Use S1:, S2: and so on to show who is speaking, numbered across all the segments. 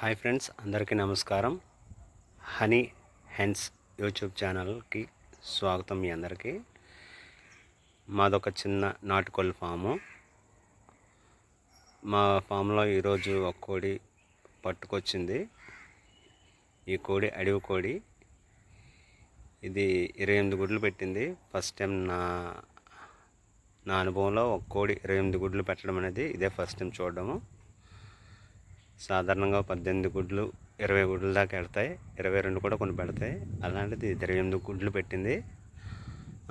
S1: Hi friends, అందరికీ నమస్కారం. Honey hence YouTube ఛానల్కి స్వాగతం. మీ అందరికీ మాదొక చిన్న నాటుకోళ్ళ ఫాము. మా ఫామ్లో ఈరోజు ఒక కోడి పట్టుకొచ్చింది. ఈ కోడి అడవి కోడి. ఇది 28 గుడ్లు పెట్టింది. ఫస్ట్ టైం నా అనుభవంలో ఒక కోడి 28 గుడ్లు పెట్టడం అనేది ఇదే ఫస్ట్ టైం చూడడము. సాధారణంగా 18 గుడ్లు 20 గుడ్ల దాకా పెడతాయి, 22 కూడా కొన్ని పెడతాయి. అలాంటిది 28 గుడ్లు పెట్టింది.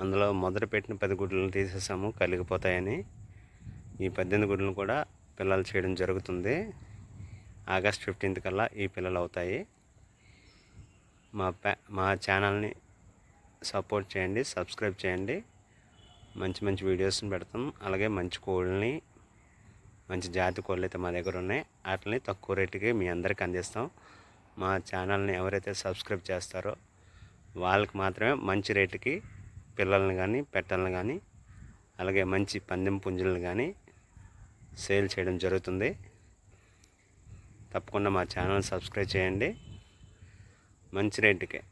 S1: అందులో మొదట పెట్టిన 10 గుడ్లను తీసేసాము కలిగిపోతాయని. ఈ 18 గుడ్లను కూడా పిల్లలు చేయడం జరుగుతుంది. ఆగస్ట్ 15th కల్లా ఈ పిల్లలు అవుతాయి. మా ఛానల్ని సపోర్ట్ చేయండి, సబ్స్క్రైబ్ చేయండి. మంచి మంచి వీడియోస్ని పెడతాం. అలాగే మంచి కోళ్ళని, మంచి జాతి కోళ్ళు అయితే మా దగ్గర ఉన్నాయి. వాటిని తక్కువ రేటుకి మీ అందరికీ అందిస్తాం. మా ఛానల్ని ఎవరైతే సబ్స్క్రైబ్ చేస్తారో వాళ్ళకి మాత్రమే మంచి రేటుకి పిల్లల్ని కానీ పెట్టలను కానీ అలాగే మంచి పందెం పుంజులను కానీ సేల్ చేయడం జరుగుతుంది. తప్పకుండా మా ఛానల్ సబ్స్క్రైబ్ చేయండి. మంచి రేటుకే,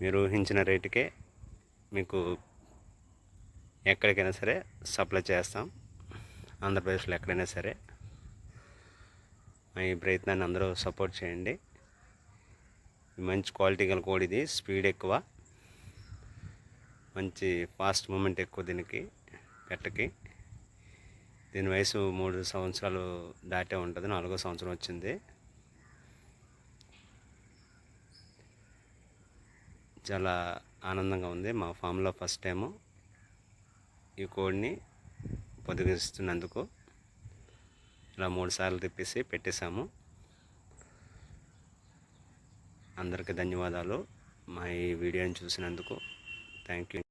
S1: మీరు ఊహించిన రేటుకే మీకు ఎక్కడికైనా సరే సప్లై చేస్తాం. ఆంధ్రప్రదేశ్లో ఎక్కడైనా సరే. ఈ ప్రయత్నాన్ని అందరూ సపోర్ట్ చేయండి. మంచి క్వాలిటీ గల కోడిది, స్పీడ్ ఎక్కువ, మంచి ఫాస్ట్ మూమెంట్ ఎక్కువ దీనికి పెట్టకి. దీని వయసు 3 సంవత్సరాలు దాటే ఉంటుంది. 4వ సంవత్సరం వచ్చింది. చాలా ఆనందంగా ఉంది. మా ఫామ్లో ఫస్ట్ టైము ఈ కోడిని పొదిగిస్తున్నందుకు ఇలా 3 సార్లు తిప్పేసి పెట్టేశాము. అందరికీ ధన్యవాదాలు మా ఈ వీడియోని చూసినందుకు. Thank you.